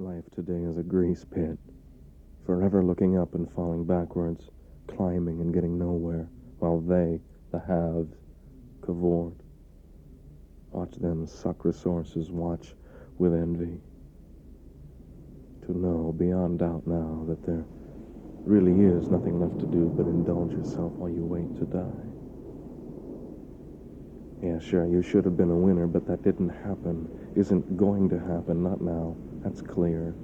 Life today is a grease pit, forever looking up and falling backwards, climbing and getting nowhere, while they, the haves, cavort. Watch them suck resources, watch with envy. To know beyond doubt now that there really is nothing left to do but indulge yourself while you wait to die. Yeah, sure, you should have been a winner, but that didn't happen. Isn't going to happen, not now. That's clear.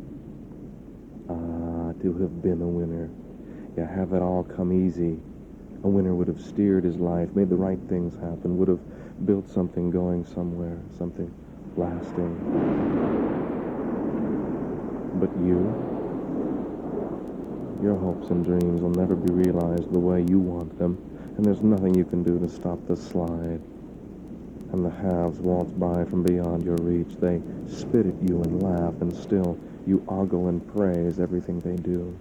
To have been a winner. Yeah, have it all come easy. A winner would have steered his life, made the right things happen, would have built something going somewhere, something lasting. But your hopes and dreams will never be realized the way you want them, and there's nothing you can do to stop the slide. And the haves waltz by from beyond your reach. They spit at you and laugh, and still you ogle and praise everything they do.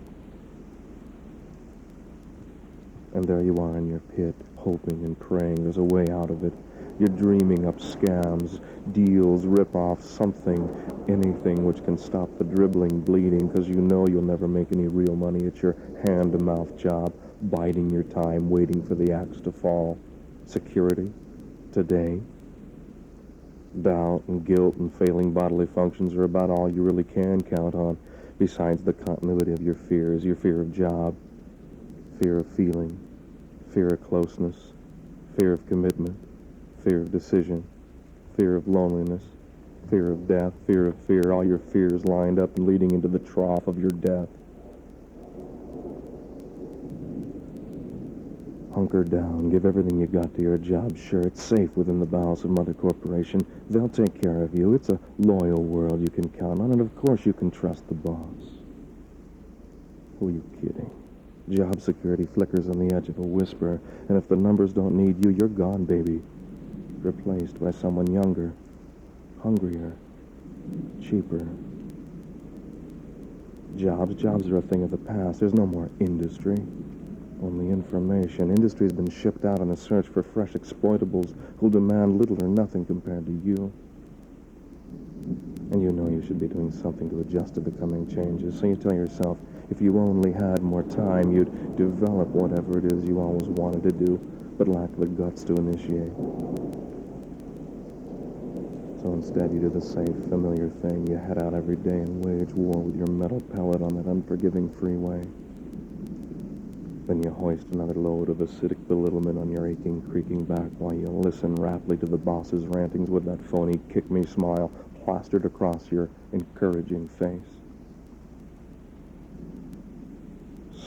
And there you are in your pit, hoping and praying there's a way out of it. You're dreaming up scams, deals, rip-offs, something, anything which can stop the dribbling, bleeding, because you know you'll never make any real money. It's your hand-to-mouth job, biding your time, waiting for the axe to fall. Security, today. Doubt and guilt and failing bodily functions are about all you really can count on, besides the continuity of your fears, your fear of job, fear of feeling, fear of closeness, fear of commitment, fear of decision, fear of loneliness, fear of death, fear of fear, all your fears lined up and leading into the trough of your death. Hunker down, give everything you got to your job. Sure, it's safe within the bowels of Mother Corporation. They'll take care of you. It's a loyal world you can count on, and of course you can trust the boss. Who are you kidding? Job security flickers on the edge of a whisper, and if the numbers don't need you, you're gone, baby. Replaced by someone younger, hungrier, cheaper. Jobs are a thing of the past. There's no more industry. Only information. Industry's been shipped out on a search for fresh exploitables who'll demand little or nothing compared to you. And you know you should be doing something to adjust to the coming changes. So you tell yourself, if you only had more time, you'd develop whatever it is you always wanted to do, but lack the guts to initiate. So instead, you do the safe, familiar thing. You head out every day and wage war with your metal pellet on that unforgiving freeway. Then you hoist another load of acidic belittlement on your aching, creaking back while you listen raptly to the boss's rantings with that phony kick-me smile plastered across your encouraging face.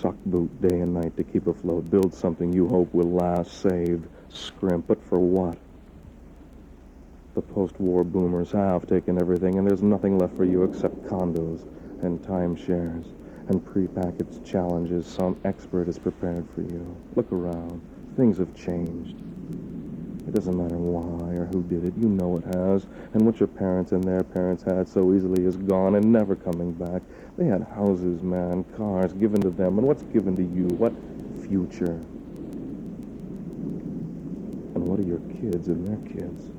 Suck boot day and night to keep afloat. Build something you hope will last. Save, scrimp, but for what? The post-war boomers have taken everything, and there's nothing left for you except condos and timeshares and prepackaged challenges some expert has prepared for you. Look around. Things have changed. It doesn't matter why or who did it. You know it has. And what your parents and their parents had so easily is gone and never coming back. They had houses, man, cars given to them. And what's given to you? What future? And what are your kids and their kids?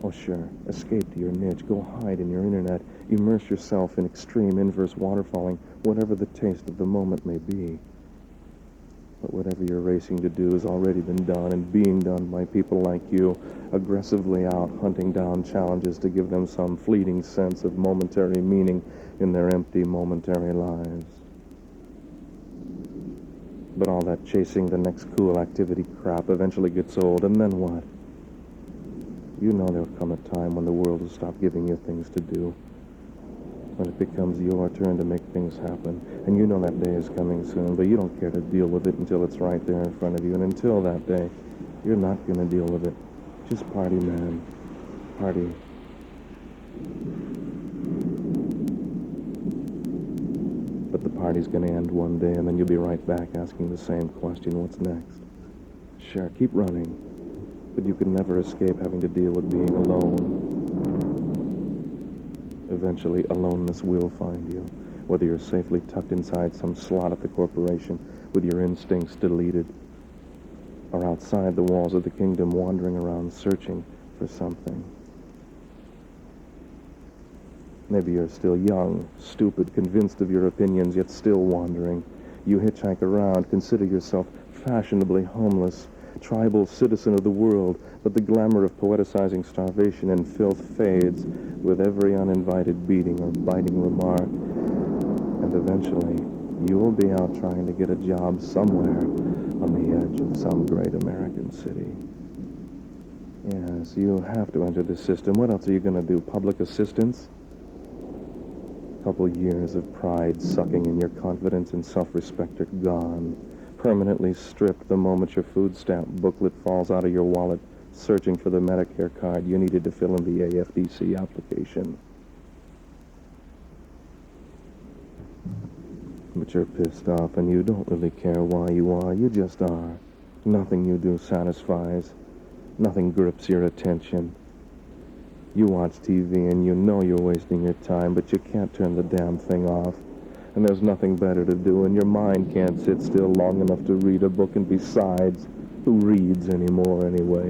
Oh, sure. Escape to your niche. Go hide in your internet. Immerse yourself in extreme inverse waterfalling, whatever the taste of the moment may be. But whatever you're racing to do has already been done and being done by people like you, aggressively out hunting down challenges to give them some fleeting sense of momentary meaning in their empty momentary lives. But all that chasing the next cool activity crap eventually gets old, and then what? You know there'll come a time when the world will stop giving you things to do, when it becomes your turn to make things happen. And you know that day is coming soon, but you don't care to deal with it until it's right there in front of you. And until that day, you're not going to deal with it. Just party, man. Party. But the party's going to end one day, and then you'll be right back asking the same question, what's next? Sure, keep running. But you can never escape having to deal with being alone. Eventually, aloneness will find you, whether you're safely tucked inside some slot at the corporation with your instincts deleted, or outside the walls of the kingdom wandering around searching for something. Maybe you're still young, stupid, convinced of your opinions, yet still wandering. You hitchhike around, consider yourself fashionably homeless, tribal citizen of the world, but the glamour of poeticizing starvation and filth fades with every uninvited beating or biting remark. And eventually, you'll be out trying to get a job somewhere on the edge of some great American city. Yes, you have to enter the system. What else are you going to do? Public assistance? Couple years of pride sucking in your confidence and self-respect are gone, permanently stripped the moment your food stamp booklet falls out of your wallet, searching for the Medicare card you needed to fill in the AFDC application. But you're pissed off and you don't really care why you are. You just are. Nothing you do satisfies. Nothing grips your attention. You watch TV and you know you're wasting your time, but you can't turn the damn thing off. And there's nothing better to do, and your mind can't sit still long enough to read a book, and besides, who reads anymore anyway?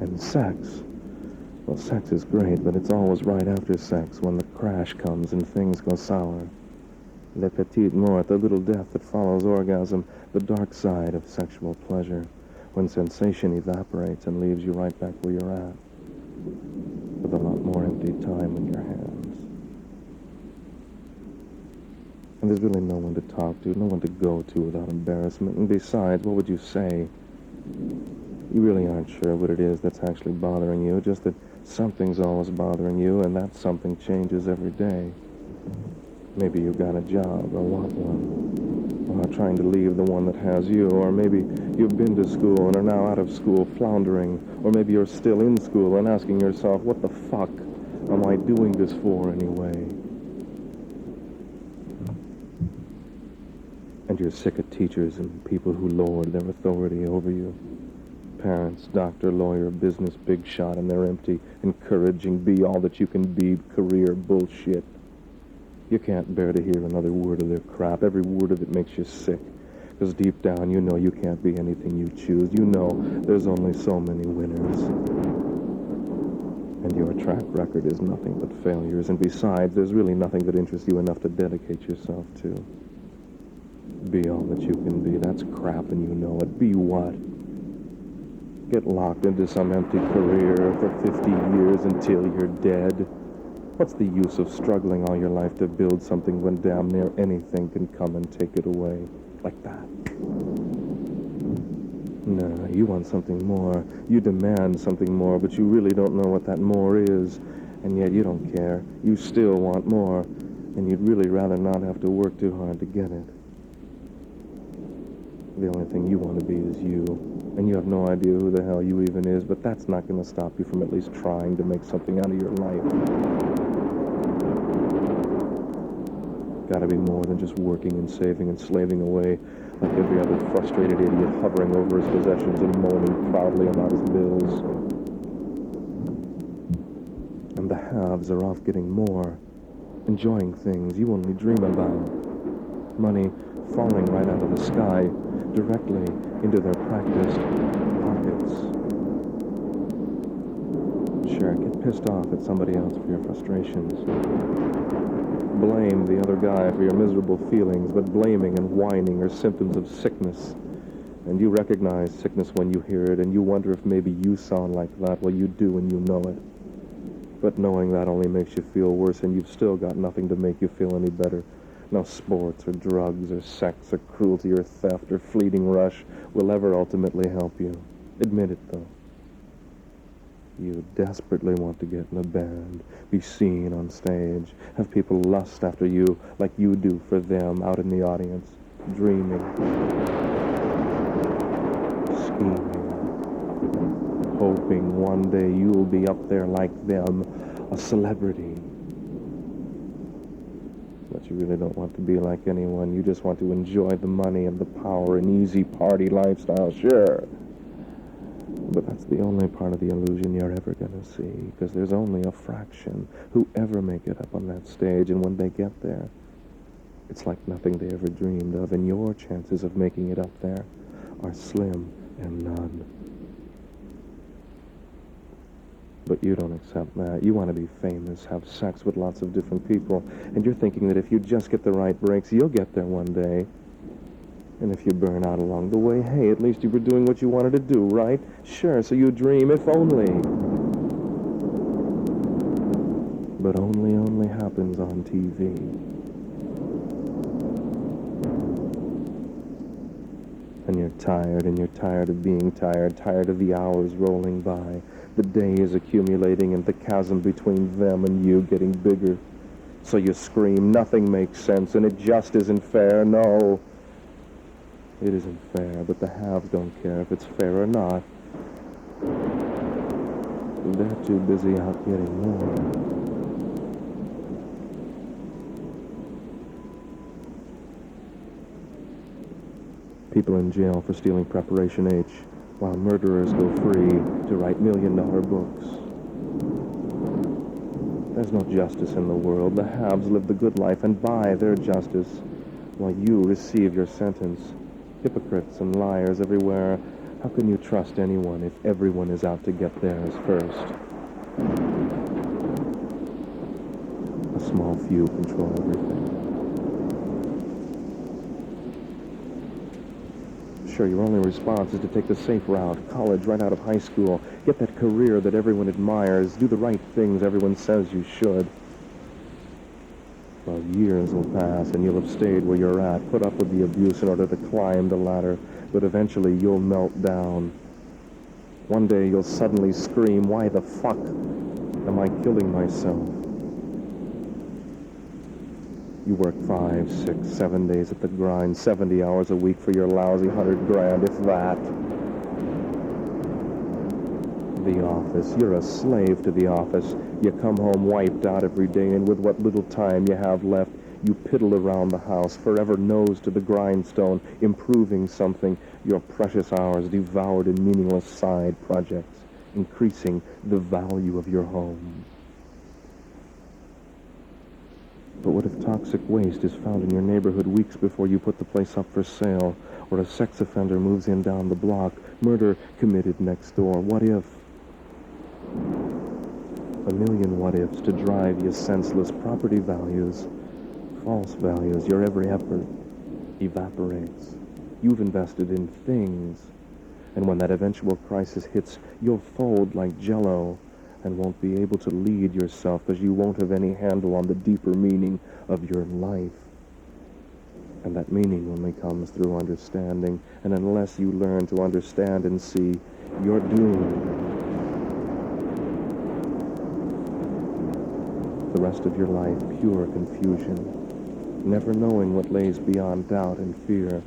And sex. Well, sex is great, but it's always right after sex when the crash comes and things go sour. Le petite mort, the little death that follows orgasm, the dark side of sexual pleasure, when sensation evaporates and leaves you right back where you're at, with a lot more empty time in your hands. And there's really no one to talk to, no one to go to without embarrassment. And besides, what would you say? You really aren't sure what it is that's actually bothering you, just that something's always bothering you, and that something changes every day. Maybe you've got a job or want one, or trying to leave the one that has you, or maybe you've been to school and are now out of school floundering, or maybe you're still in school and asking yourself, what the fuck am I doing this for anyway? And you're sick of teachers and people who lord their authority over you. Parents, doctor, lawyer, business big shot, and their empty, encouraging, be all that you can be career bullshit. You can't bear to hear another word of their crap. Every word of it makes you sick. Because deep down, you know you can't be anything you choose. You know there's only so many winners. And your track record is nothing but failures. And besides, there's really nothing that interests you enough to dedicate yourself to. Be all that you can be. That's crap, and you know it. Be what? Get locked into some empty career for 50 years until you're dead? What's the use of struggling all your life to build something when damn near anything can come and take it away? Like that. No, you want something more. You demand something more, but you really don't know what that more is. And yet you don't care. You still want more. And you'd really rather not have to work too hard to get it. The only thing you want to be is you. And you have no idea who the hell you even is, but that's not going to stop you from at least trying to make something out of your life. Gotta be more than just working and saving and slaving away like every other frustrated idiot hovering over his possessions and moaning proudly about his bills. And the haves are off getting more, enjoying things you only dream about. Money falling right out of the sky, directly into their practiced pockets. Sure, get pissed off at somebody else for your frustrations. Blame the other guy for your miserable feelings, but blaming and whining are symptoms of sickness. And you recognize sickness when you hear it, and you wonder if maybe you sound like that. Well, you do, and you know it. But knowing that only makes you feel worse, and you've still got nothing to make you feel any better. No sports or drugs or sex or cruelty or theft or fleeting rush will ever ultimately help you. Admit it, though. You desperately want to get in a band, be seen on stage, have people lust after you like you do for them out in the audience, dreaming, scheming, hoping one day you'll be up there like them, a celebrity. But you really don't want to be like anyone. You just want to enjoy the money and the power and easy party lifestyle, sure. But that's the only part of the illusion you're ever going to see, because there's only a fraction who ever make it up on that stage, and when they get there, it's like nothing they ever dreamed of, and your chances of making it up there are slim and none. But you don't accept that. You want to be famous, have sex with lots of different people, and you're thinking that if you just get the right breaks, you'll get there one day. And if you burn out along the way, hey, at least you were doing what you wanted to do, right? Sure, so you dream, if only. But only happens on TV. And you're tired of being tired of the hours rolling by, the days accumulating, and the chasm between them and you getting bigger. So you scream, nothing makes sense, and it just isn't fair, no. It isn't fair, but the haves don't care if it's fair or not. They're too busy out getting more. People in jail for stealing Preparation H, while murderers go free to write million-dollar books. There's no justice in the world. The haves live the good life and buy their justice, while you receive your sentence. Hypocrites and liars everywhere. How can you trust anyone if everyone is out to get theirs first? A small few control everything. Sure, your only response is to take the safe route, college right out of high school, get that career that everyone admires, do the right things everyone says you should. Well, years will pass and you'll have stayed where you're at, put up with the abuse in order to climb the ladder, but eventually you'll melt down. One day you'll suddenly scream, why the fuck am I killing myself? You work 5, 6, 7 days at the grind, 70 hours a week for your lousy $100,000, if that. The office. You're a slave to the office. You come home wiped out every day, and with what little time you have left, you piddle around the house, forever nose to the grindstone, improving something, your precious hours devoured in meaningless side projects, increasing the value of your home. But what if toxic waste is found in your neighborhood weeks before you put the place up for sale, or a sex offender moves in down the block, murder committed next door? What if? A million what-ifs to drive you senseless. Property values, false values, your every effort evaporates. You've invested in things, and when that eventual crisis hits, you'll fold like Jell-O and won't be able to lead yourself because you won't have any handle on the deeper meaning of your life. And that meaning only comes through understanding, and unless you learn to understand and see, you're doomed. The rest of your life, pure confusion, never knowing what lays beyond doubt and fear.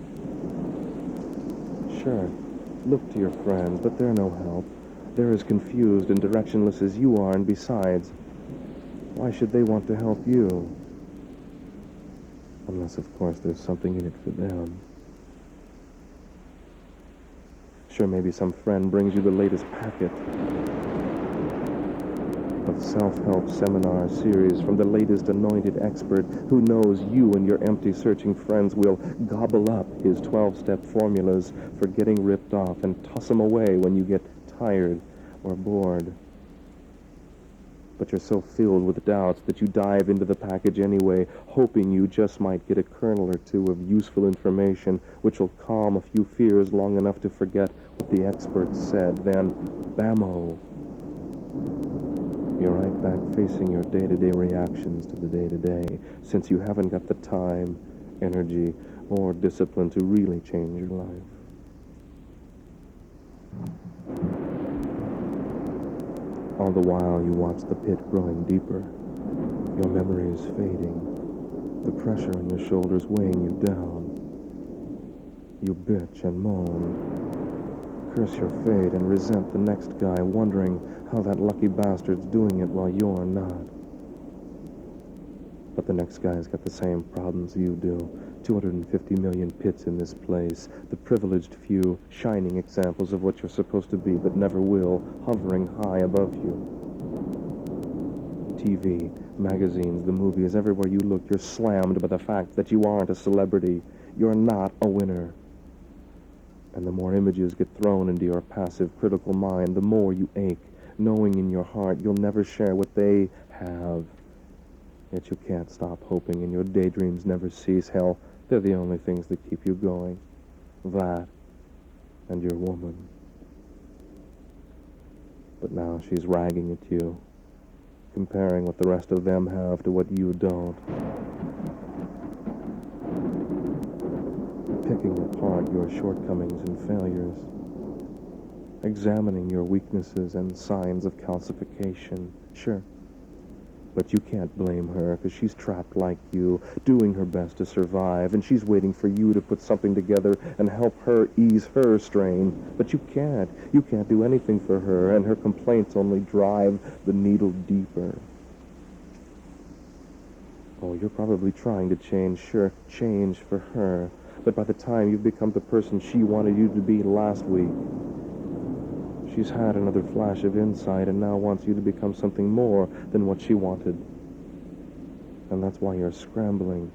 Sure, look to your friends, but they're no help. They're as confused and directionless as you are, and besides, why should they want to help you? Unless, of course, there's something in it for them. Sure, maybe some friend brings you the latest packet of self-help seminar series from the latest anointed expert who knows you and your empty searching friends will gobble up his 12-step formulas for getting ripped off and toss them away when you get tired or bored. But you're so filled with doubts that you dive into the package anyway, hoping you just might get a kernel or two of useful information which will calm a few fears long enough to forget what the experts said. Then, bammo, you're right back facing your day-to-day reactions to the day-to-day, since you haven't got the time, energy, or discipline to really change your life. All the while you watch the pit growing deeper. Your memory is fading. The pressure on your shoulders weighing you down. You bitch and moan. Curse your fate and resent the next guy, wondering how that lucky bastard's doing it while you're not. But the next guy's got the same problems you do. 250 million pits in this place. The privileged few, shining examples of what you're supposed to be but never will, hovering high above you. TV, magazines, the movies, everywhere you look, you're slammed by the fact that you aren't a celebrity. You're not a winner. And the more images get thrown into your passive, critical mind, the more you ache, knowing in your heart you'll never share what they have. Yet you can't stop hoping, and your daydreams never cease. Hell, they're the only things that keep you going. That and your woman. But now she's ragging at you, comparing what the rest of them have to what you don't. Picking apart your shortcomings and failures. Examining your weaknesses and signs of calcification. Sure. But you can't blame her, because she's trapped like you, doing her best to survive, and she's waiting for you to put something together and help her ease her strain. But you can't. You can't do anything for her, and her complaints only drive the needle deeper. Oh, you're probably trying to change, sure, change for her. But by the time you've become the person she wanted you to be last week, she's had another flash of insight and now wants you to become something more than what she wanted. And that's why you're scrambling,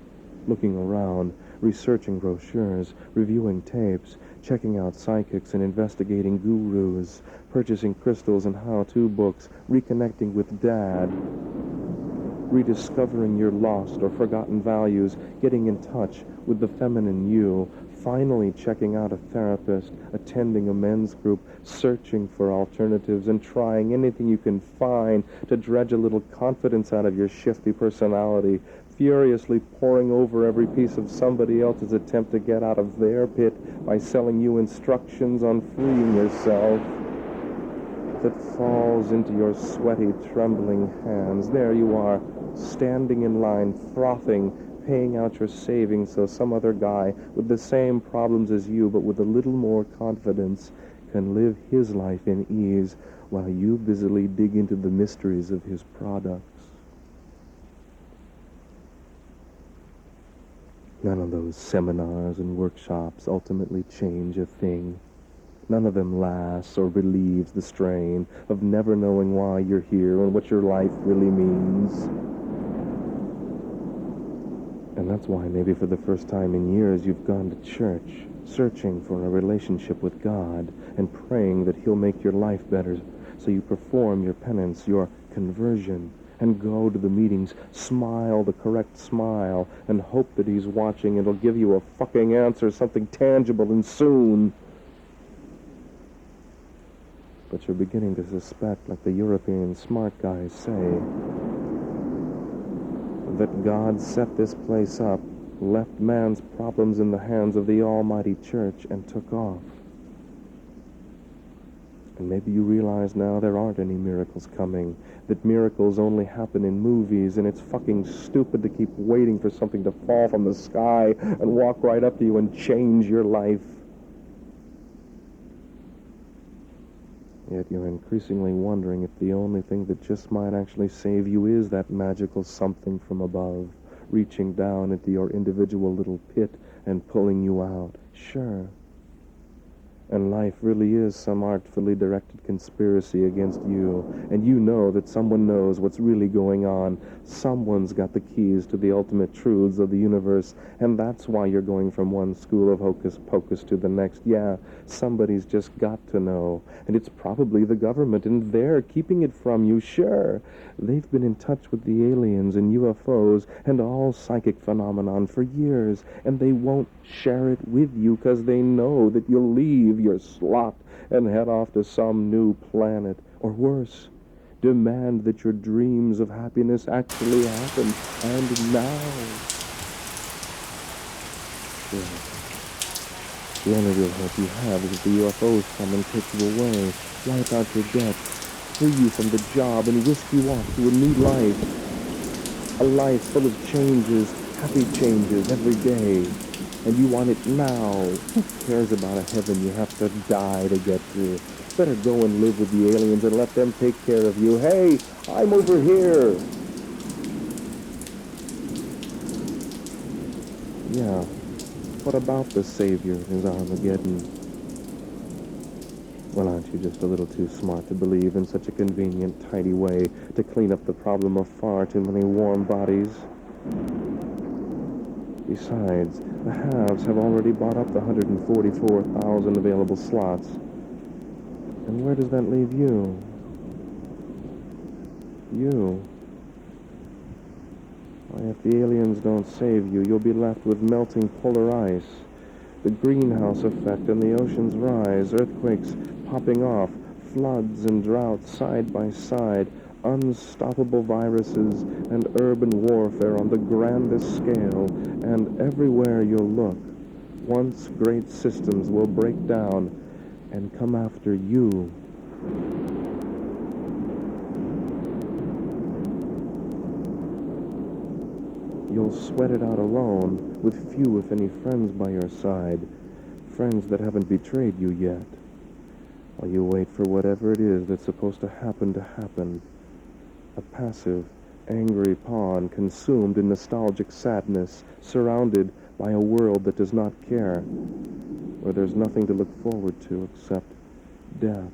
looking around, researching brochures, reviewing tapes, checking out psychics and investigating gurus, purchasing crystals and how-to books, reconnecting with Dad, rediscovering your lost or forgotten values, getting in touch with the feminine you, finally checking out a therapist, attending a men's group, searching for alternatives, and trying anything you can find to dredge a little confidence out of your shifty personality, furiously poring over every piece of somebody else's attempt to get out of their pit by selling you instructions on freeing yourself. That falls into your sweaty, trembling hands. There you are, standing in line, frothing, paying out your savings so some other guy with the same problems as you but with a little more confidence can live his life in ease while you busily dig into the mysteries of his products. None of those seminars and workshops ultimately change a thing. None of them lasts or relieves the strain of never knowing why you're here and what your life really means. And that's why maybe for the first time in years you've gone to church, searching for a relationship with God and praying that He'll make your life better. So you perform your penance, your conversion, and go to the meetings, smile the correct smile, and hope that He's watching and He'll give you a fucking answer, something tangible and soon. But you're beginning to suspect, like the European smart guys say, that God set this place up, left man's problems in the hands of the Almighty Church, and took off. And maybe you realize now there aren't any miracles coming, that miracles only happen in movies, and it's fucking stupid to keep waiting for something to fall from the sky and walk right up to you and change your life. Yet you're increasingly wondering if the only thing that just might actually save you is that magical something from above, reaching down into your individual little pit and pulling you out. Sure. And life really is some artfully directed conspiracy against you, and you know that someone knows what's really going on. Someone's got the keys to the ultimate truths of the universe, and that's why you're going from one school of hocus pocus to the next. Yeah, somebody's just got to know, and it's probably the government, and they're keeping it from you, sure. They've been in touch with the aliens and UFOs and all psychic phenomenon for years, and they won't share it with you because they know that you'll leave your slot and head off to some new planet, or worse, demand that your dreams of happiness actually happen, and now. Yeah. The only real hope you have is that the UFOs come and take you away, wipe out your debts, free you from the job, and whisk you off to a new life. A life full of changes, happy changes every day. And you want it now. Who cares about a heaven you have to die to get to? Better go and live with the aliens and let them take care of you. Hey, I'm over here. Yeah, what about the Savior and his Armageddon? Well, aren't you just a little too smart to believe in such a convenient, tidy way to clean up the problem of far too many warm bodies? Besides, the haves have already bought up the 144,000 available slots. And where does that leave you? You. Why, if the aliens don't save you, you'll be left with melting polar ice, the greenhouse effect and the ocean's rise, earthquakes popping off, floods and droughts side by side, unstoppable viruses and urban warfare on the grandest scale, and everywhere you'll look, once great systems will break down and come after you. You'll sweat it out alone, with few if any friends by your side, friends that haven't betrayed you yet, while you wait for whatever it is that's supposed to happen, a passive, angry pawn consumed in nostalgic sadness, surrounded by a world that does not care, where there's nothing to look forward to except death.